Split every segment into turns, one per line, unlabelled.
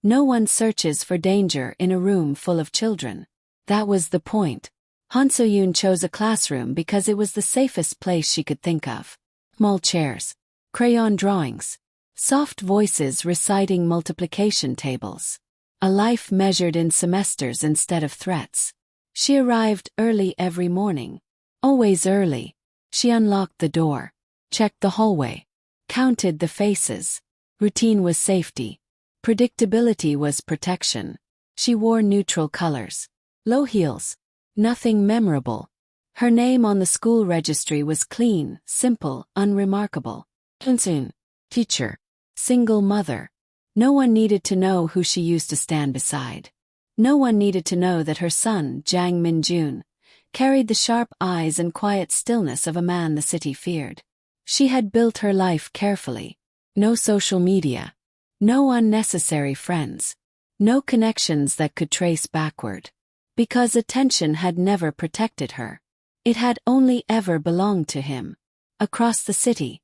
No one searches for danger in a room full of children. That was the point. Seo-Yoon chose a classroom because it was the safest place she could think of. Small chairs, crayon drawings, soft voices reciting multiplication tables. A life measured in semesters instead of threats. She arrived early every morning. Always early. She unlocked the door, checked the hallway, counted the faces. Routine was safety. Predictability was protection. She wore neutral colors. Low heels. Nothing memorable. Her name on the school registry was clean, simple, unremarkable. Soon. Teacher. Single mother. No one needed to know who she used to stand beside. No one needed to know that her son, Jang Min-jun, carried the sharp eyes and quiet stillness of a man the city feared. She had built her life carefully. No social media. No unnecessary friends. No connections that could trace backward. Because attention had never protected her. It had only ever belonged to him. Across the city,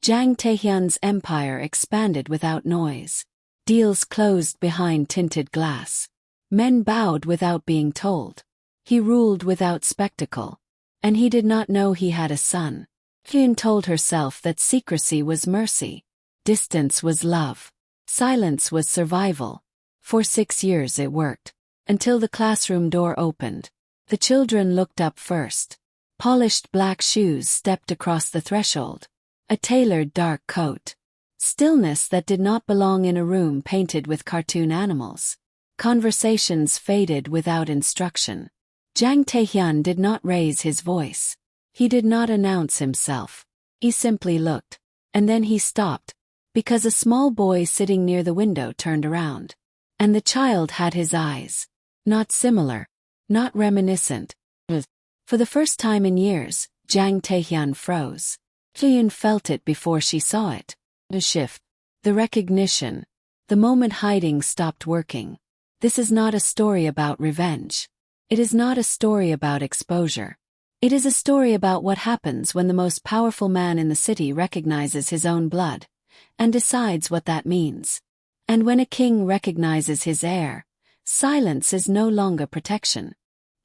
Jang Taehyun's empire expanded without noise. Deals closed behind tinted glass. Men bowed without being told. He ruled without spectacle. And he did not know he had a son. Hyun told herself that secrecy was mercy. Distance was love. Silence was survival. For 6 years it worked. Until the classroom door opened. The children looked up first. Polished black shoes stepped across the threshold. A tailored dark coat. Stillness that did not belong in a room painted with cartoon animals. Conversations faded without instruction. Jang Taehyun did not raise his voice. He did not announce himself. He simply looked. And then he stopped. Because a small boy sitting near the window turned around. And the child had his eyes. Not similar. Not reminiscent. For the first time in years, Jang Taehyun froze. Hyun felt it before she saw it. The shift. The recognition. The moment hiding stopped working. This is not a story about revenge. It is not a story about exposure. It is a story about what happens when the most powerful man in the city recognizes his own blood, and decides what that means. And when a king recognizes his heir, silence is no longer protection.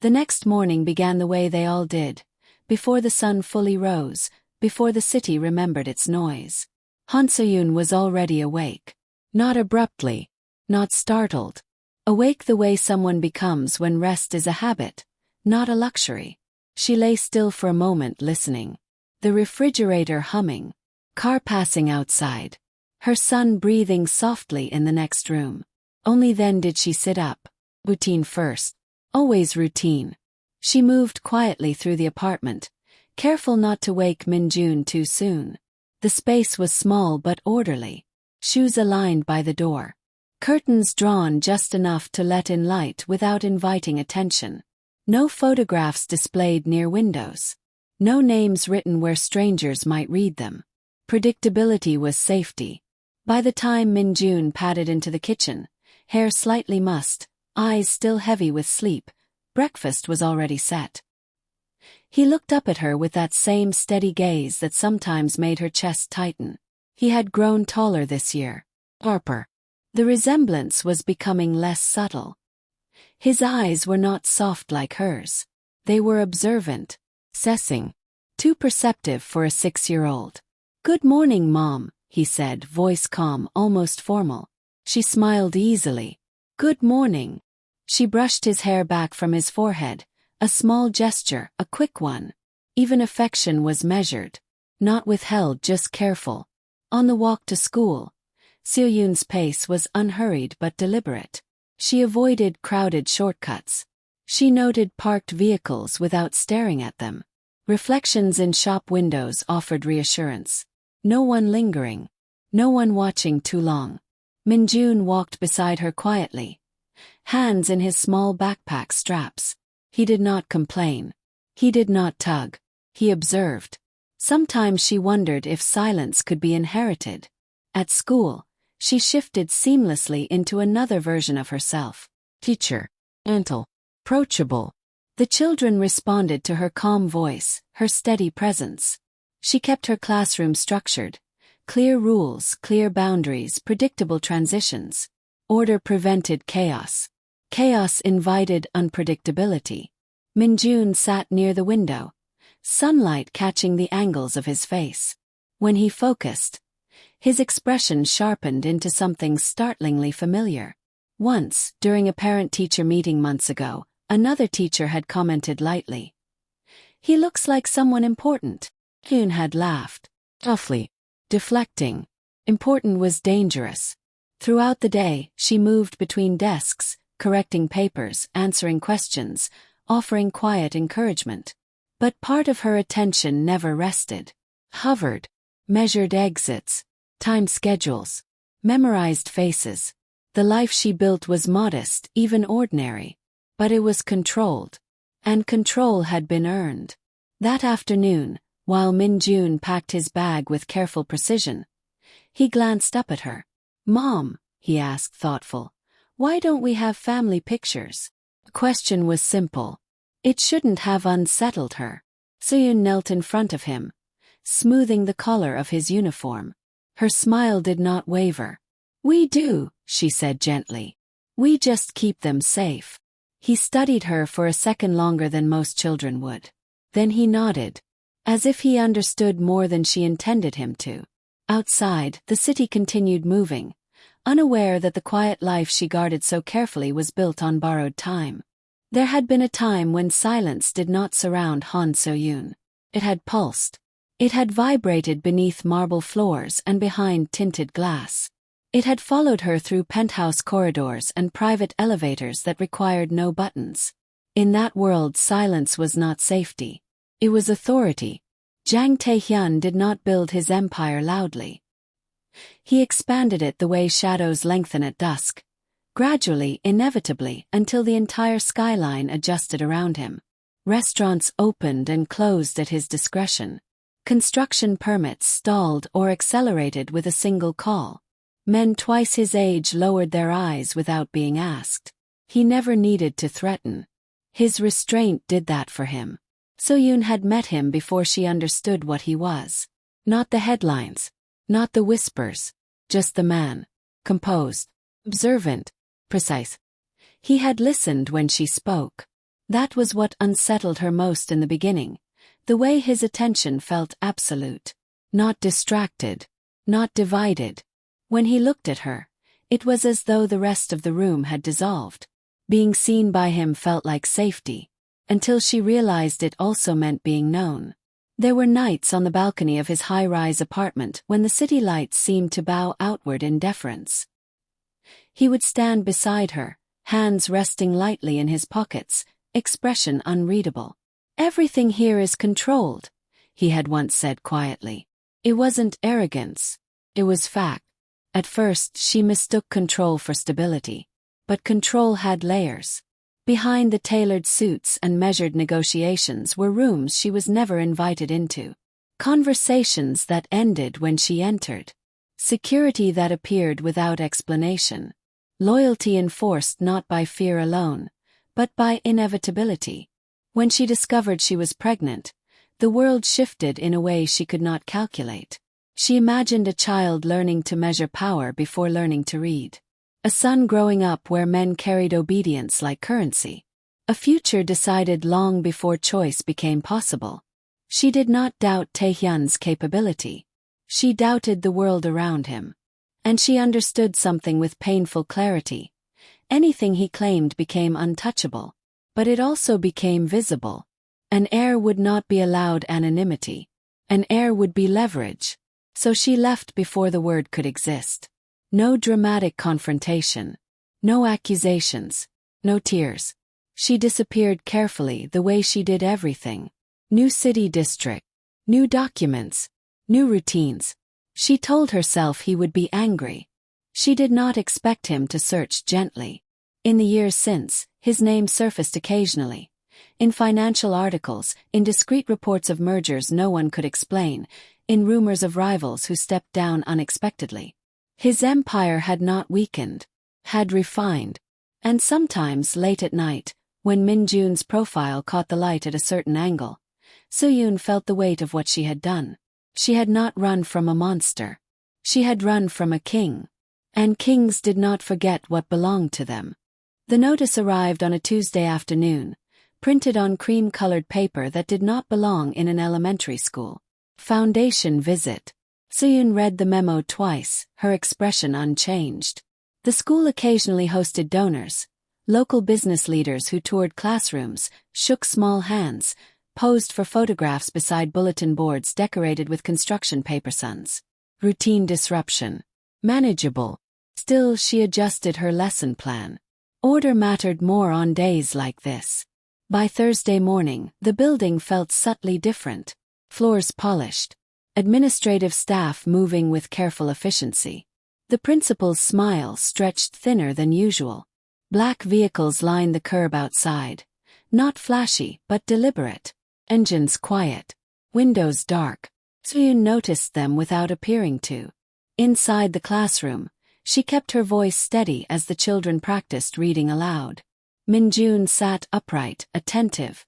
The next morning began the way they all did, before the sun fully rose, before the city remembered its noise. Seo-Yoon was already awake. Not abruptly. Not startled. Awake the way someone becomes when rest is a habit, not a luxury. She lay still for a moment listening. The refrigerator humming. Car passing outside. Her son breathing softly in the next room. Only then did she sit up. Routine first. Always routine. She moved quietly through the apartment, careful not to wake Min-jun too soon. The space was small but orderly. Shoes aligned by the door. Curtains drawn just enough to let in light without inviting attention. No photographs displayed near windows. No names written where strangers might read them. Predictability was safety. By the time Min-jun padded into the kitchen, hair slightly mussed, eyes still heavy with sleep, breakfast was already set. He looked up at her with that same steady gaze that sometimes made her chest tighten. He had grown taller this year. Harper. The resemblance was becoming less subtle. His eyes were not soft like hers. They were observant, assessing. Too perceptive for a 6-year-old. "Good morning, Mom," he said, voice calm, almost formal. She smiled easily. "Good morning." She brushed his hair back from his forehead, a small gesture, a quick one. Even affection was measured. Not withheld, just careful. On the walk to school, Seo-Yoon's pace was unhurried but deliberate. She avoided crowded shortcuts. She noted parked vehicles without staring at them. Reflections in shop windows offered reassurance. No one lingering. No one watching too long. Min-jun walked beside her quietly, hands in his small backpack straps. He did not complain. He did not tug. He observed. Sometimes she wondered if silence could be inherited. At school, she shifted seamlessly into another version of herself. Teacher. Gentle. Approachable. The children responded to her calm voice, her steady presence. She kept her classroom structured. Clear rules, clear boundaries, predictable transitions. Order prevented chaos. Chaos invited unpredictability. Min-jun sat near the window, sunlight catching the angles of his face. When he focused, his expression sharpened into something startlingly familiar. Once, during a parent-teacher meeting months ago, another teacher had commented lightly, "He looks like someone important." Yoon had laughed, roughly, deflecting. Important was dangerous. Throughout the day, she moved between desks, correcting papers, answering questions, offering quiet encouragement. But part of her attention never rested. Hovered, measured exits, timed schedules, memorized faces. The life she built was modest, even ordinary. But it was controlled. And control had been earned. That afternoon, while Min-jun packed his bag with careful precision, he glanced up at her. "Mom," he asked, thoughtful, "why don't we have family pictures?" The question was simple. It shouldn't have unsettled her. Seo-Yoon knelt in front of him, smoothing the collar of his uniform. Her smile did not waver. "We do," she said gently. "We just keep them safe." He studied her for a second longer than most children would. Then he nodded, as if he understood more than she intended him to. Outside, the city continued moving, unaware that the quiet life she guarded so carefully was built on borrowed time. There had been a time when silence did not surround Han Seo-Yoon. It had pulsed. It had vibrated beneath marble floors and behind tinted glass. It had followed her through penthouse corridors and private elevators that required no buttons. In that world, silence was not safety. It was authority. Jang Tae-hyun did not build his empire loudly. He expanded it the way shadows lengthen at dusk, gradually, inevitably, until the entire skyline adjusted around him. Restaurants opened and closed at his discretion. Construction permits stalled or accelerated with a single call. Men twice his age lowered their eyes without being asked. He never needed to threaten. His restraint did that for him. Seo-Yoon had met him before she understood what he was. Not the headlines, not the whispers, just the man. Composed, observant, precise. He had listened when she spoke. That was what unsettled her most in the beginning, the way his attention felt absolute. Not distracted, not divided. When he looked at her, it was as though the rest of the room had dissolved. Being seen by him felt like safety, until she realized it also meant being known. There were nights on the balcony of his high-rise apartment when the city lights seemed to bow outward in deference. He would stand beside her, hands resting lightly in his pockets, expression unreadable. "Everything here is controlled," he had once said quietly. It wasn't arrogance. It was fact. At first, she mistook control for stability. But control had layers. Behind the tailored suits and measured negotiations were rooms she was never invited into. Conversations that ended when she entered. Security that appeared without explanation. Loyalty enforced not by fear alone, but by inevitability. When she discovered she was pregnant, the world shifted in a way she could not calculate. She imagined a child learning to measure power before learning to read. A son growing up where men carried obedience like currency. A future decided long before choice became possible. She did not doubt Tae-hyun's capability. She doubted the world around him. And she understood something with painful clarity. Anything he claimed became untouchable. But it also became visible. An heir would not be allowed anonymity. An heir would be leverage. So she left before the word could exist. No dramatic confrontation. No accusations. No tears. She disappeared carefully the way she did everything. New city district. New documents. New routines. She told herself he would be angry. She did not expect him to search gently. In the years since, his name surfaced occasionally. In financial articles, in discreet reports of mergers no one could explain, in rumors of rivals who stepped down unexpectedly. His empire had not weakened, had refined. And sometimes, late at night, when Min-jun's profile caught the light at a certain angle, Seo-Yoon felt the weight of what she had done. She had not run from a monster. She had run from a king. And kings did not forget what belonged to them. The notice arrived on a Tuesday afternoon, printed on cream-colored paper that did not belong in an elementary school. Foundation visit. Seo-Yoon read the memo twice, her expression unchanged. The school occasionally hosted donors, local business leaders who toured classrooms, shook small hands, posed for photographs beside bulletin boards decorated with construction paper suns. Routine disruption. Manageable. Still, she adjusted her lesson plan. Order mattered more on days like this. By Thursday morning, the building felt subtly different. Floors polished. Administrative staff moving with careful efficiency. The principal's smile stretched thinner than usual. Black vehicles lined the curb outside. Not flashy, but deliberate. Engines quiet. Windows dark. Seo-Yoon noticed them without appearing to. Inside the classroom, she kept her voice steady as the children practiced reading aloud. Min-jun sat upright, attentive.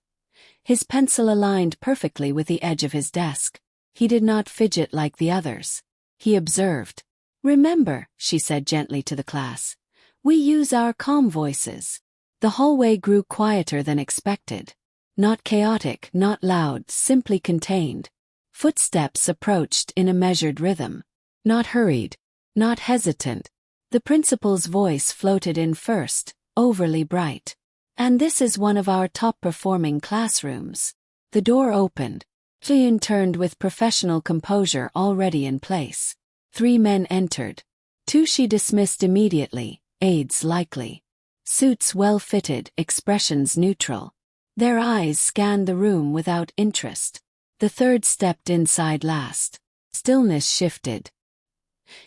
His pencil aligned perfectly with the edge of his desk. He did not fidget like the others. He observed. "Remember," she said gently to the class, "we use our calm voices." The hallway grew quieter than expected. Not chaotic, not loud, simply contained. Footsteps approached in a measured rhythm. Not hurried. Not hesitant. The principal's voice floated in first, overly bright. "And this is one of our top-performing classrooms." The door opened. Seo-Yoon turned with professional composure already in place. 3 men entered. 2 she dismissed immediately, aides likely. Suits well-fitted, expressions neutral. Their eyes scanned the room without interest. The 3rd stepped inside last. Stillness shifted.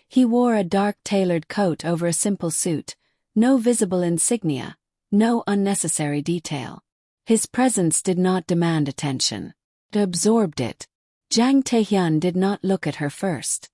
He wore a dark tailored coat over a simple suit, no visible insignia, no unnecessary detail. His presence did not demand attention. It absorbed it. Jang Tae-hyun did not look at her first.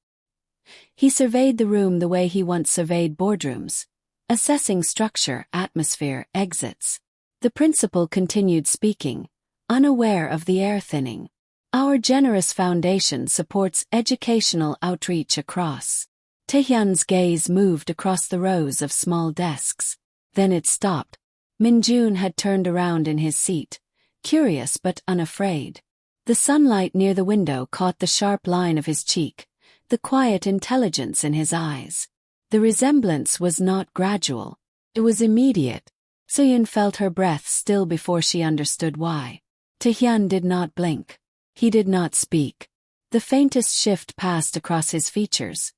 He surveyed the room the way he once surveyed boardrooms, assessing structure, atmosphere, exits. The principal continued speaking, unaware of the air thinning. "Our generous foundation supports educational outreach across." Tae-hyun's gaze moved across the rows of small desks. Then it stopped. Min-jun had turned around in his seat, curious but unafraid. The sunlight near the window caught the sharp line of his cheek, the quiet intelligence in his eyes. The resemblance was not gradual. It was immediate. Seo-Yoon felt her breath still before she understood why. Tae-hyun did not blink. He did not speak. The faintest shift passed across his features.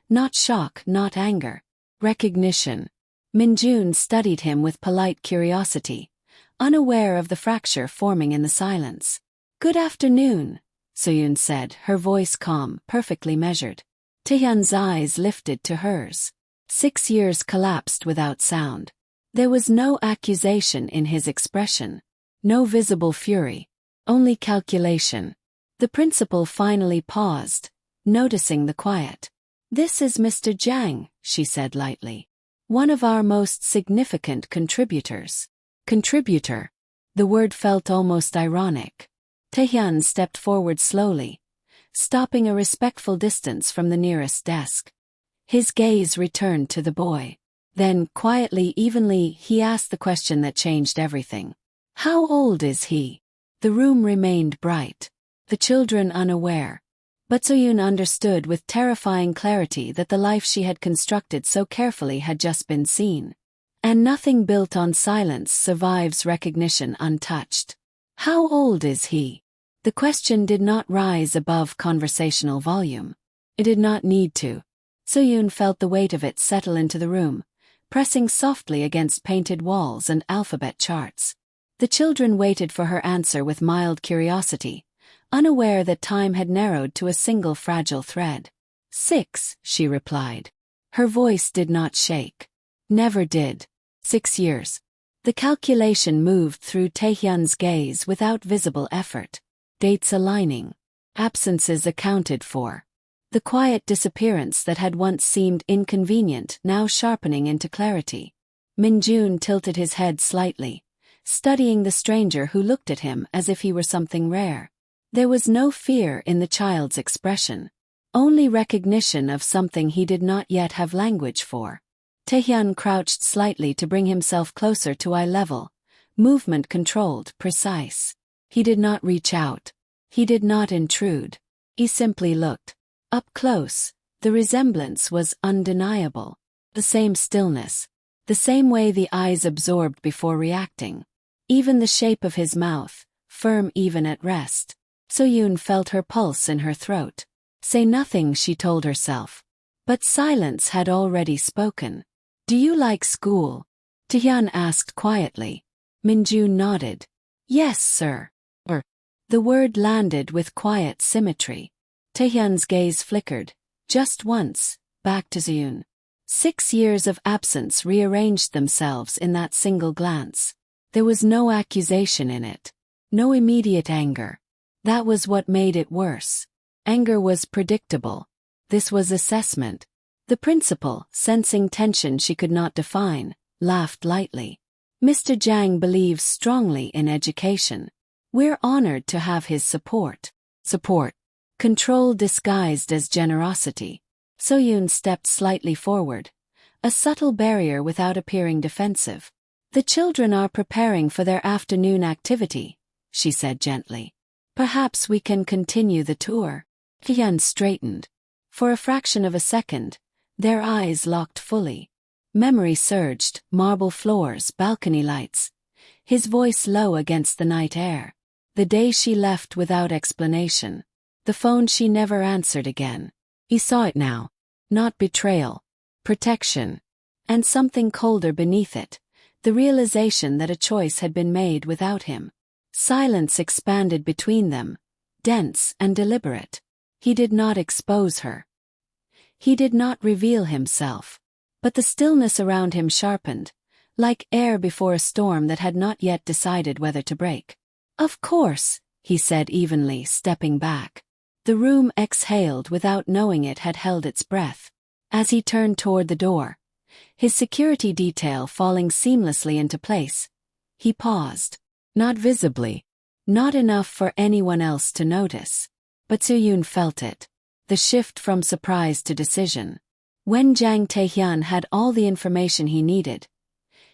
Not shock, not anger. Recognition. Min-jun studied him with polite curiosity, unaware of the fracture forming in the silence. "Good afternoon," Seo-Yoon said, her voice calm, perfectly measured. Tae-hyun's eyes lifted to hers. 6 years collapsed without sound. There was no accusation in his expression. No visible fury. Only calculation. The principal finally paused, noticing the quiet. "This is Mr. Jang," she said lightly. "One of our most significant contributors." Contributor. The word felt almost ironic. Tae-hyun stepped forward slowly, stopping a respectful distance from the nearest desk. His gaze returned to the boy. Then, quietly, evenly, he asked the question that changed everything. "How old is he?" The room remained bright. The children unaware. But Seo-Yoon understood with terrifying clarity that the life she had constructed so carefully had just been seen. And nothing built on silence survives recognition untouched. "How old is he?" The question did not rise above conversational volume. It did not need to. Seo-Yoon felt the weight of it settle into the room, pressing softly against painted walls and alphabet charts. The children waited for her answer with mild curiosity, unaware that time had narrowed to a single fragile thread. 6, she replied. Her voice did not shake. Never did. 6 years. The calculation moved through Tae-hyun's gaze without visible effort. Dates aligning. Absences accounted for. The quiet disappearance that had once seemed inconvenient now sharpening into clarity. Min-jun tilted his head slightly, studying the stranger who looked at him as if he were something rare. There was no fear in the child's expression. only recognition of something he did not yet have language for. Taehyun crouched slightly to bring himself closer to eye level, movement controlled, precise. He did not reach out. He did not intrude. He simply looked. Up close, the resemblance was undeniable. The same stillness. The same way the eyes absorbed before reacting. Even the shape of his mouth, firm even at rest. Seo-Yoon felt her pulse in her throat. Say nothing, she told herself. But silence had already spoken. Do you like school? Taehyun asked quietly. Minju nodded. Yes, sir. The word landed with quiet symmetry. Taehyun's gaze flickered, just once, back to Seo-Yoon. 6 years of absence rearranged themselves in that single glance. There was no accusation in it. No immediate anger. That was what made it worse. Anger was predictable. This was assessment. The principal, sensing tension she could not define, laughed lightly. Mr. Jang believes strongly in education. We're honored to have his support. Support. Control disguised as generosity. Seo-Yoon stepped slightly forward. A subtle barrier without appearing defensive. The children are preparing for their afternoon activity, she said gently. Perhaps we can continue the tour. Taehyun straightened. For a fraction of a second, their eyes locked fully. Memory surged, marble floors, balcony lights. His voice low against the night air. The day she left without explanation. The phone she never answered again. He saw it now. Not betrayal. Protection. And something colder beneath it. The realization that a choice had been made without him. Silence expanded between them. Dense and deliberate. He did not expose her. He did not reveal himself. But the stillness around him sharpened, like air before a storm that had not yet decided whether to break. Of course, he said evenly, stepping back. The room exhaled without knowing it had held its breath. As he turned toward the door, his security detail falling seamlessly into place, he paused. Not visibly. Not enough for anyone else to notice. But Seo-Yoon felt it. The shift from surprise to decision. When Jang Taehyun had all the information he needed,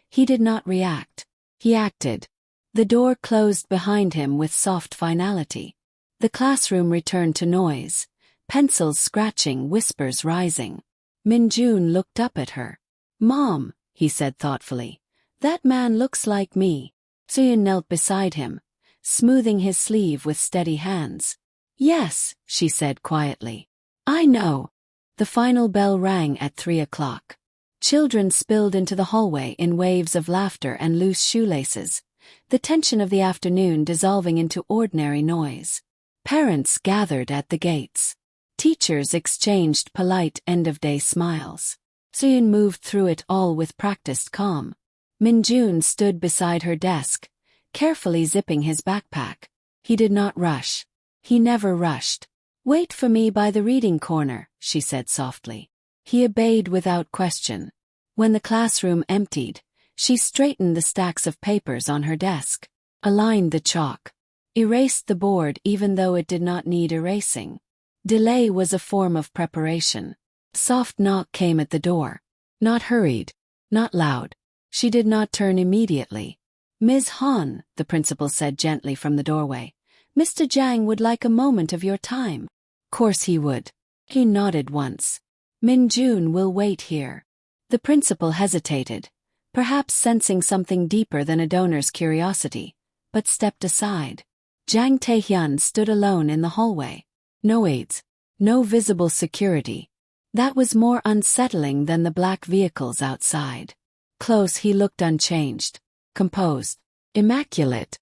he did not react. He acted. The door closed behind him with soft finality. The classroom returned to noise. Pencils scratching, whispers rising. Min-Jun looked up at her. Mom, he said thoughtfully. That man looks like me. Seo-Yoon knelt beside him, smoothing his sleeve with steady hands. Yes, she said quietly. I know. The final bell rang at 3 o'clock. Children spilled into the hallway in waves of laughter and loose shoelaces, the tension of the afternoon dissolving into ordinary noise. Parents gathered at the gates. Teachers exchanged polite end-of-day smiles. Seo-Yoon moved through it all with practiced calm. Min-Jun stood beside her desk, carefully zipping his backpack. He did not rush. He never rushed. Wait for me by the reading corner, she said softly. He obeyed without question. When the classroom emptied, she straightened the stacks of papers on her desk, aligned the chalk, erased the board even though it did not need erasing. Delay was a form of preparation. A soft knock came at the door. Not hurried, not loud. She did not turn immediately. Ms. Han, the principal said gently from the doorway. Mr. Jang would like a moment of your time. Course he would. He nodded once. Min-Jun will wait here. The principal hesitated, perhaps sensing something deeper than a donor's curiosity, but stepped aside. Jang Taehyun stood alone in the hallway. No aides. No visible security. That was more unsettling than the black vehicles outside. Close he looked unchanged, composed, immaculate.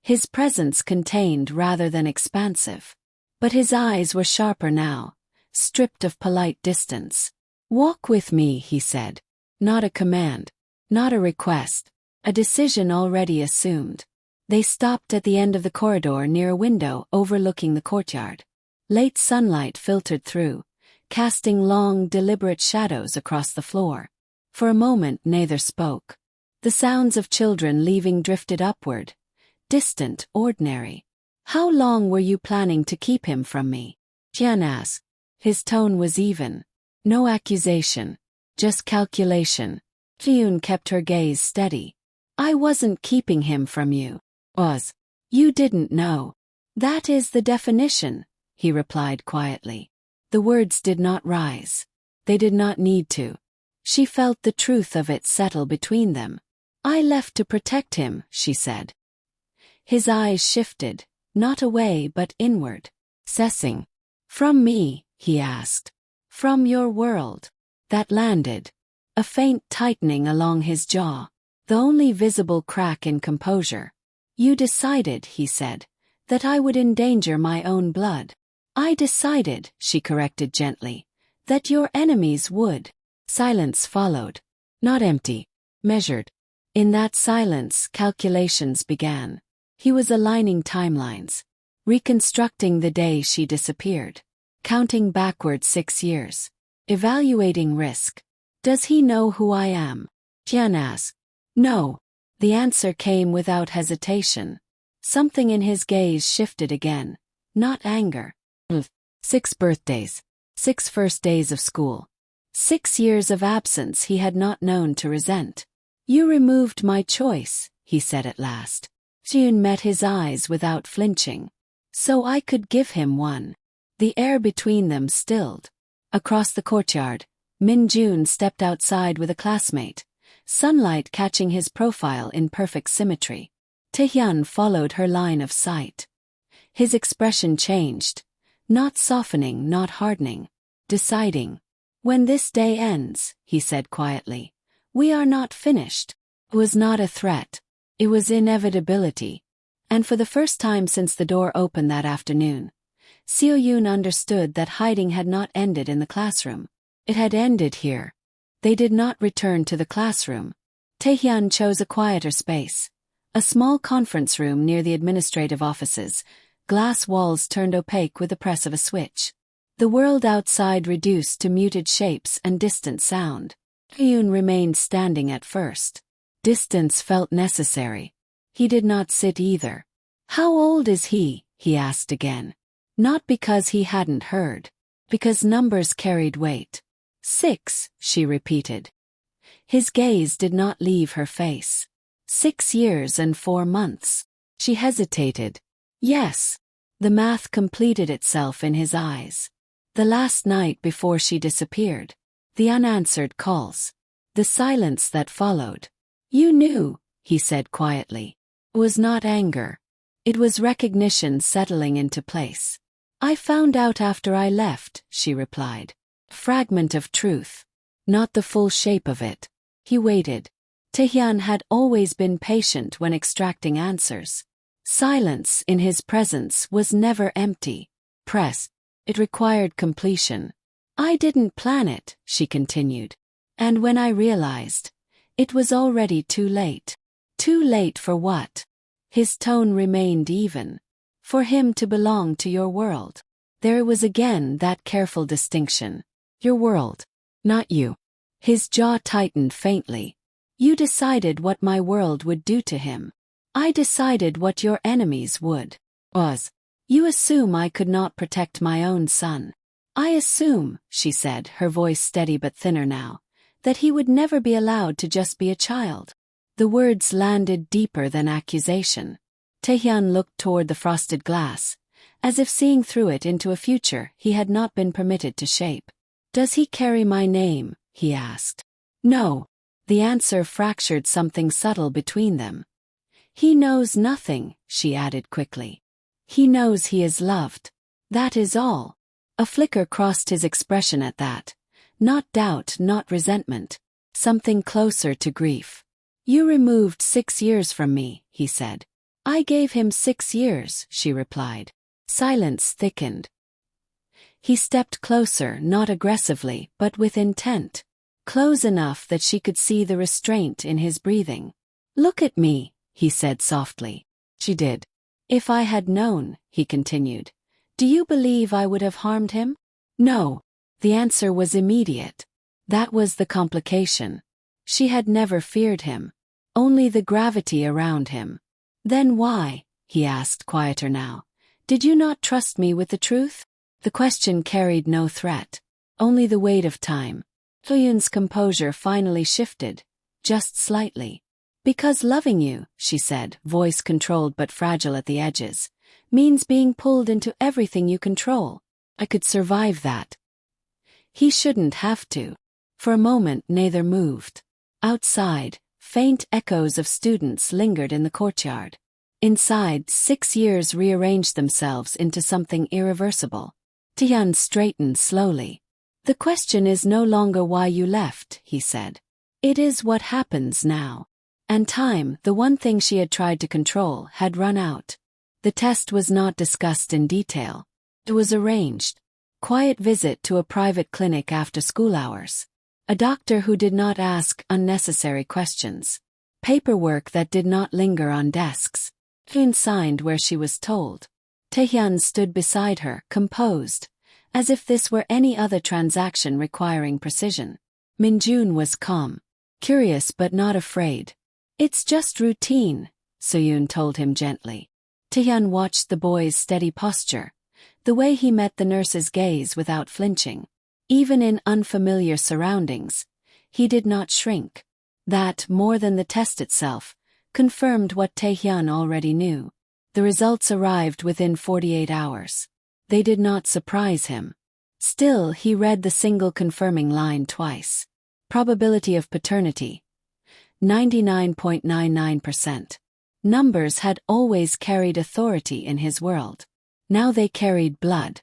His presence contained rather than expansive. But his eyes were sharper now, stripped of polite distance. Walk with me, he said. Not a command. Not a request. A decision already assumed. They stopped at the end of the corridor near a window overlooking the courtyard. Late sunlight filtered through, casting long, deliberate shadows across the floor. For a moment neither spoke. The sounds of children leaving drifted upward. Distant, ordinary. How long were you planning to keep him from me? Jian asked. His tone was even. No accusation. Just calculation. Seo-Yoon kept her gaze steady. I wasn't keeping him from you. Was. You didn't know. That is the definition, he replied quietly. The words did not rise. They did not need to. She felt the truth of it settle between them. I left to protect him, she said. His eyes shifted, not away but inward. Cessing. From me, he asked. From your world. That landed. A faint tightening along his jaw. The only visible crack in composure. You decided, he said, that I would endanger my own blood. I decided, she corrected gently, that your enemies would. Silence followed. Not empty. Measured. In that silence, calculations began. He was aligning timelines. Reconstructing the day she disappeared. Counting backward 6 years. Evaluating risk. Does he know who I am? Tian asked. No. The answer came without hesitation. Something in his gaze shifted again. Not anger. 6 birthdays. 6 first days of school. 6 years of absence he had not known to resent. You removed my choice, he said at last. Seo-Yoon met his eyes without flinching. So I could give him one. The air between them stilled. Across the courtyard, Min-Jun stepped outside with a classmate, sunlight catching his profile in perfect symmetry. Taehyun followed her line of sight. His expression changed. Not softening, not hardening. Deciding. When this day ends, he said quietly, we are not finished. It was not a threat. It was inevitability. And for the first time since the door opened that afternoon, Seo-Yoon understood that hiding had not ended in the classroom. It had ended here. They did not return to the classroom. Taehyun chose a quieter space. A small conference room near the administrative offices, glass walls turned opaque with the press of a switch. The world outside reduced to muted shapes and distant sound. Seo-Yoon remained standing at first. Distance felt necessary. He did not sit either. How old is he? He asked again. Not because he hadn't heard. Because numbers carried weight. 6, she repeated. His gaze did not leave her face. 6 years and 4 months. She hesitated. Yes. The math completed itself in his eyes. The last night before she disappeared. The unanswered calls. The silence that followed. You knew, he said quietly. It was not anger. It was recognition settling into place. I found out after I left, she replied. Fragment of truth. Not the full shape of it. He waited. Taehyun had always been patient when extracting answers. Silence in his presence was never empty. Press. It required completion. I didn't plan it, she continued. And when I realized, it was already too late. Too late for what? His tone remained even. For him to belong to your world. There was again that careful distinction. Your world. Not you. His jaw tightened faintly. You decided what my world would do to him. I decided what your enemies would. You assume I could not protect my own son. I assume, she said, her voice steady but thinner now, that he would never be allowed to just be a child. The words landed deeper than accusation. Taehyun looked toward the frosted glass, as if seeing through it into a future he had not been permitted to shape. Does he carry my name? He asked. No. The answer fractured something subtle between them. He knows nothing, she added quickly. He knows he is loved. That is all. A flicker crossed his expression at that. Not doubt, not resentment. Something closer to grief. You removed 6 years from me, he said. I gave him 6 years, she replied. Silence thickened. He stepped closer, not aggressively, but with intent. Close enough that she could see the restraint in his breathing. Look at me, he said softly. She did. If I had known, he continued, do you believe I would have harmed him? No. The answer was immediate. That was the complication. She had never feared him. Only the gravity around him. Then why, he asked quieter now, did you not trust me with the truth? The question carried no threat, only the weight of time. Seo-Yoon's composure finally shifted, just slightly. Because loving you, she said, voice controlled but fragile at the edges, means being pulled into everything you control. I could survive that. He shouldn't have to. For a moment neither moved. Outside, faint echoes of students lingered in the courtyard. Inside, 6 years rearranged themselves into something irreversible. Taehyun straightened slowly. The question is no longer why you left, he said. It is what happens now. And time, the one thing she had tried to control, had run out. The test was not discussed in detail. It was arranged. Quiet visit to a private clinic after school hours. A doctor who did not ask unnecessary questions. Paperwork that did not linger on desks. Seo-Yoon signed where she was told. Taehyun stood beside her, composed, as if this were any other transaction requiring precision. Minjun was calm, curious but not afraid. It's just routine, Seo-Yoon told him gently. Taehyun watched the boy's steady posture, the way he met the nurse's gaze without flinching. Even in unfamiliar surroundings, he did not shrink. That, more than the test itself, confirmed what Taehyun already knew. The results arrived within 48 hours. They did not surprise him. Still, he read the single confirming line twice. Probability of paternity. 99.99%. Numbers had always carried authority in his world. Now they carried blood.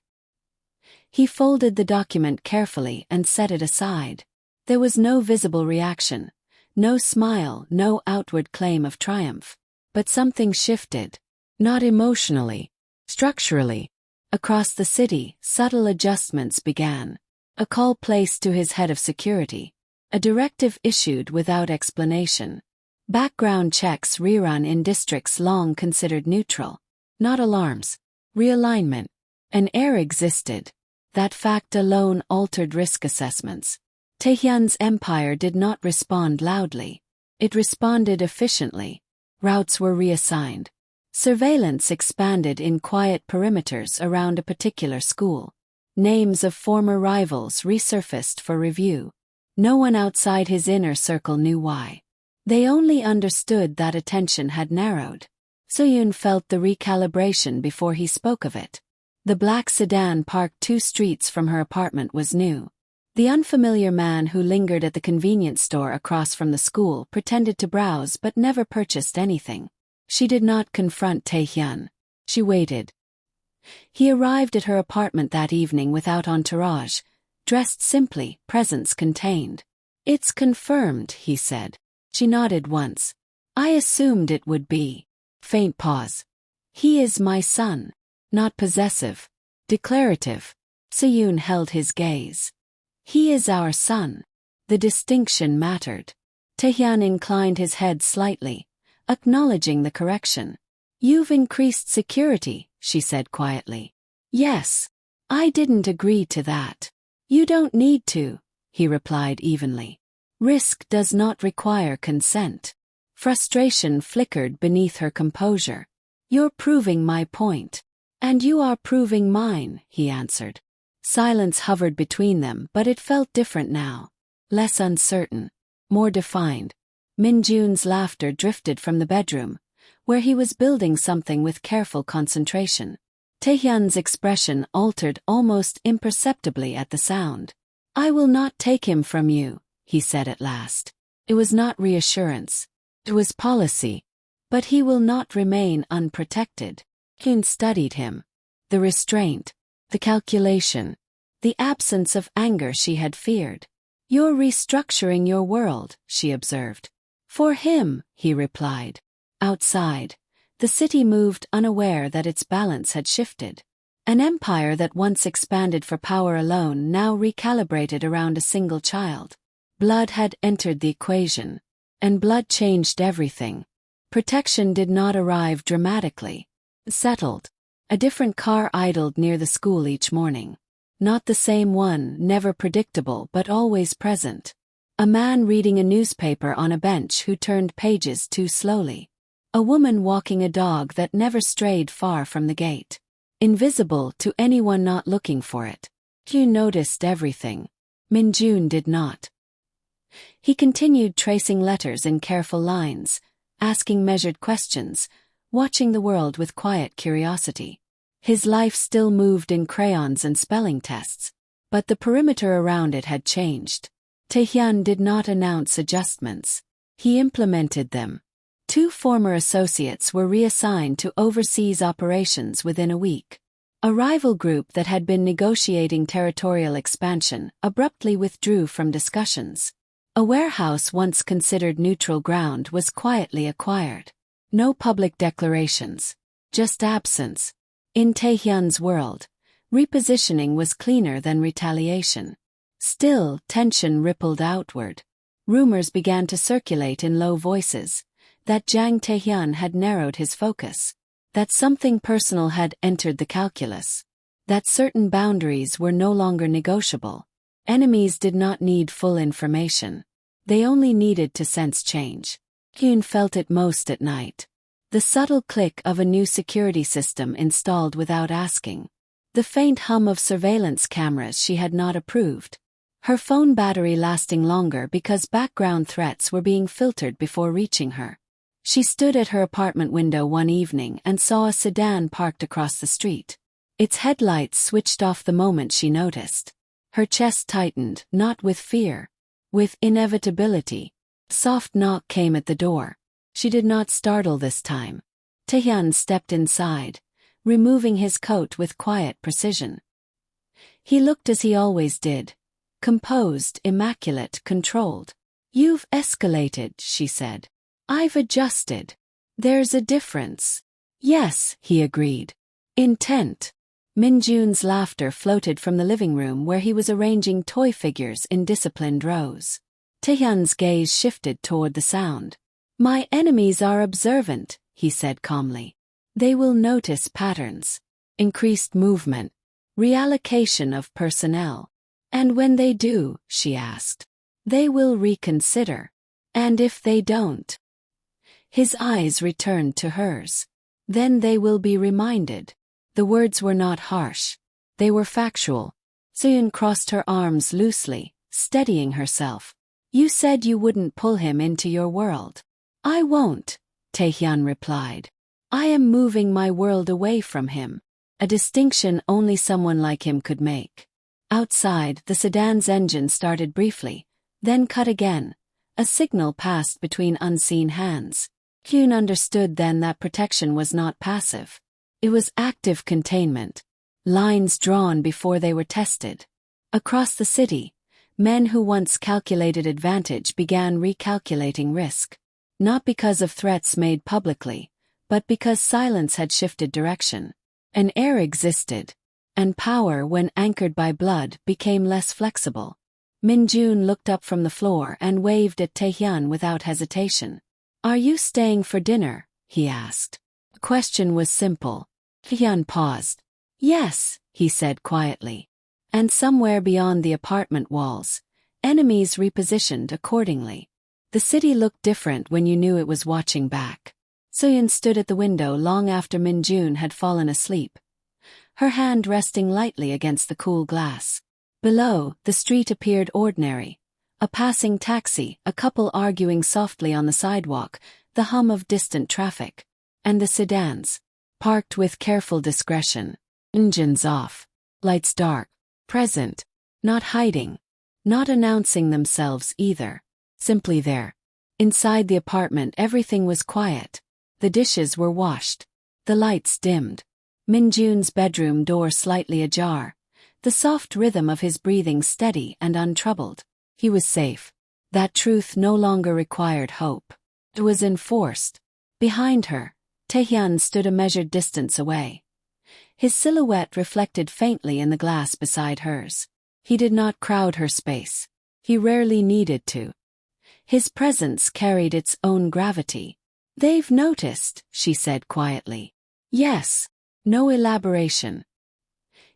He folded the document carefully and set it aside. There was no visible reaction, no smile, no outward claim of triumph. But something shifted. Not emotionally, structurally. Across the city, subtle adjustments began. A call placed to his head of security. A directive issued without explanation. Background checks rerun in districts long considered neutral. Not alarms. Realignment. An heir existed. That fact alone altered risk assessments. Taehyun's empire did not respond loudly. It responded efficiently. Routes were reassigned. Surveillance expanded in quiet perimeters around a particular school. Names of former rivals resurfaced for review. No one outside his inner circle knew why. They only understood that attention had narrowed. Seo-Yoon felt the recalibration before he spoke of it. The black sedan parked 2 streets from her apartment was new. The unfamiliar man who lingered at the convenience store across from the school pretended to browse but never purchased anything. She did not confront Taehyun. She waited. He arrived at her apartment that evening without entourage, dressed simply, presence contained. It's confirmed, he said. She nodded once. I assumed it would be. Faint pause. He is my son. Not possessive. Declarative. Seo-Yoon held his gaze. He is our son. The distinction mattered. Taehyun inclined his head slightly, acknowledging the correction. You've increased security, she said quietly. Yes. I didn't agree to that. You don't need to, he replied evenly. Risk does not require consent. Frustration flickered beneath her composure. You're proving my point. And you are proving mine, he answered. Silence hovered between them, but it felt different now. Less uncertain. More defined. Minjun's laughter drifted from the bedroom, where he was building something with careful concentration. Taehyun's expression altered almost imperceptibly at the sound. I will not take him from you, he said at last. It was not reassurance. It was policy. But he will not remain unprotected. Seo-Yoon studied him. The restraint. The calculation. The absence of anger she had feared. You're restructuring your world, she observed. For him, he replied. Outside, the city moved unaware that its balance had shifted. An empire that once expanded for power alone now recalibrated around a single child. Blood had entered the equation. And blood changed everything. Protection did not arrive dramatically. Settled. A different car idled near the school each morning. Not the same one, never predictable but always present. A man reading a newspaper on a bench who turned pages too slowly. A woman walking a dog that never strayed far from the gate. invisible to anyone not looking for it. You noticed everything. Minjun did not. He continued tracing letters in careful lines, asking measured questions, watching the world with quiet curiosity. His life still moved in crayons and spelling tests, but the perimeter around it had changed. Taehyun did not announce adjustments. He implemented them. 2 former associates were reassigned to overseas operations within a week. A rival group that had been negotiating territorial expansion abruptly withdrew from discussions. A warehouse once considered neutral ground was quietly acquired. No public declarations. Just absence. In Taehyun's world, repositioning was cleaner than retaliation. Still, tension rippled outward. Rumors began to circulate in low voices that Jang Taehyun had narrowed his focus, that something personal had entered the calculus, that certain boundaries were no longer negotiable. Enemies did not need full information. They only needed to sense change. Yoon felt it most at night. The subtle click of a new security system installed without asking. The faint hum of surveillance cameras she had not approved. Her phone battery lasting longer because background threats were being filtered before reaching her. She stood at her apartment window one evening and saw a sedan parked across the street. Its headlights switched off the moment she noticed. Her chest tightened, not with fear, with inevitability. A soft knock came at the door. She did not startle this time. Taehyun stepped inside, removing his coat with quiet precision. He looked as he always did. Composed, immaculate, controlled. "You've escalated," she said. "I've adjusted. There's a difference." "Yes," he agreed. Intent. Minjun's laughter floated from the living room where he was arranging toy figures in disciplined rows. Taehyun's gaze shifted toward the sound. "My enemies are observant," he said calmly. "They will notice patterns. Increased movement. Reallocation of personnel. And when they do," she asked, "they will reconsider. And if they don't?" His eyes returned to hers. "Then they will be reminded." The words were not harsh. They were factual. Seo-Yoon crossed her arms loosely, steadying herself. "You said you wouldn't pull him into your world." "I won't," Taehyun replied. "I am moving my world away from him." A distinction only someone like him could make. Outside, the sedan's engine started briefly, then cut again. A signal passed between unseen hands. Yoon understood then that protection was not passive. It was active containment. Lines drawn before they were tested. Across the city, men who once calculated advantage began recalculating risk. Not because of threats made publicly, but because silence had shifted direction. An heir existed. And power, when anchored by blood, became less flexible. Minjun looked up from the floor and waved at Taehyun without hesitation. "Are you staying for dinner?" he asked. The question was simple. Taehyun paused. "Yes," he said quietly. And somewhere beyond the apartment walls, enemies repositioned accordingly. The city looked different when you knew it was watching back. Seo-Yoon stood at the window long after Minjun had fallen asleep, her hand resting lightly against the cool glass. Below, the street appeared ordinary. A passing taxi, a couple arguing softly on the sidewalk, the hum of distant traffic. And the sedans, parked with careful discretion. Engines off. Lights dark. Present. Not hiding. Not announcing themselves either. Simply there. Inside the apartment everything was quiet. The dishes were washed. The lights dimmed. Minjun's bedroom door slightly ajar. The soft rhythm of his breathing steady and untroubled. He was safe. That truth no longer required hope. It was enforced. Behind her, Taehyun stood a measured distance away. His silhouette reflected faintly in the glass beside hers. He did not crowd her space. He rarely needed to. His presence carried its own gravity. "They've noticed," she said quietly. "Yes." No elaboration.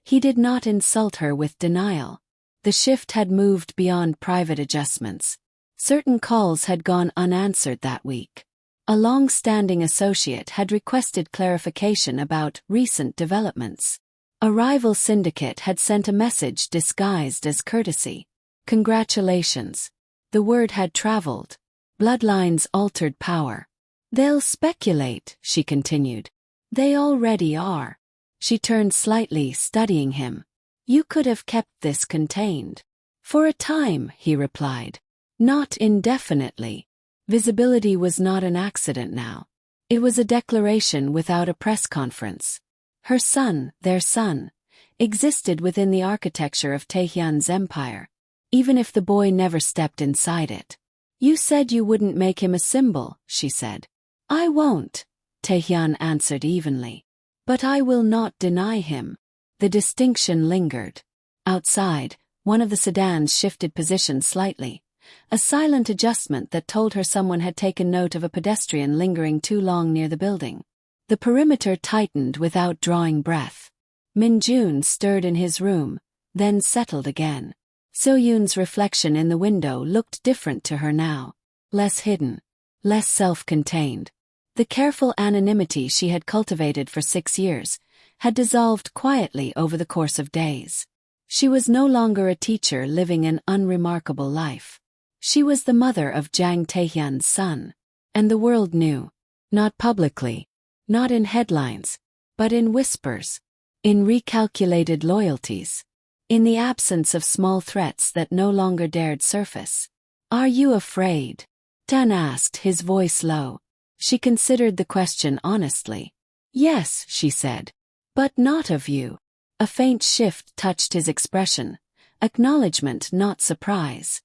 He did not insult her with denial. The shift had moved beyond private adjustments. Certain calls had gone unanswered that week. A long-standing associate had requested clarification about recent developments. A rival syndicate had sent a message disguised as courtesy. Congratulations. The word had traveled. Bloodlines altered power. They'll speculate, she continued. They already are. She turned slightly, studying him. You could have kept this contained. For a time, he replied. Not indefinitely. Visibility was not an accident now. It was a declaration without a press conference. Her son, their son, existed within the architecture of Taehyun's empire, even if the boy never stepped inside it. You said you wouldn't make him a symbol, she said. I won't, Taehyun answered evenly. But I will not deny him. The distinction lingered. Outside, one of the sedans shifted position slightly, a silent adjustment that told her someone had taken note of a pedestrian lingering too long near the building. The perimeter tightened without drawing breath. Min-jun stirred in his room, then settled again. Seo-Yoon's reflection in the window looked different to her now. Less hidden. Less self-contained. The careful anonymity she had cultivated for 6 years had dissolved quietly over the course of days. She was no longer a teacher living an unremarkable life. She was the mother of Jang Taehyun's son. And the world knew. Not publicly. Not in headlines. But in whispers. In recalculated loyalties. In the absence of small threats that no longer dared surface. Are you afraid? Dan asked, his voice low. She considered the question honestly. Yes, she said. But not of you. A faint shift touched his expression. Acknowledgement, not surprise.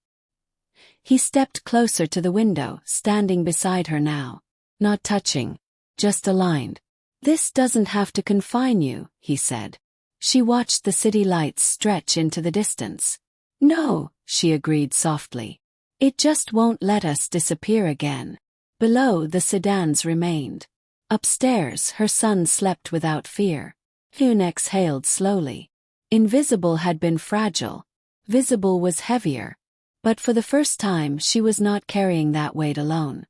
He stepped closer to the window, standing beside her now. Not touching. Just aligned. This doesn't have to confine you, he said. She watched the city lights stretch into the distance. No, she agreed softly. It just won't let us disappear again. Below, the sedans remained. Upstairs, her son slept without fear. Hyun exhaled slowly. Invisible had been fragile. Visible was heavier. But for the first time she was not carrying that weight alone.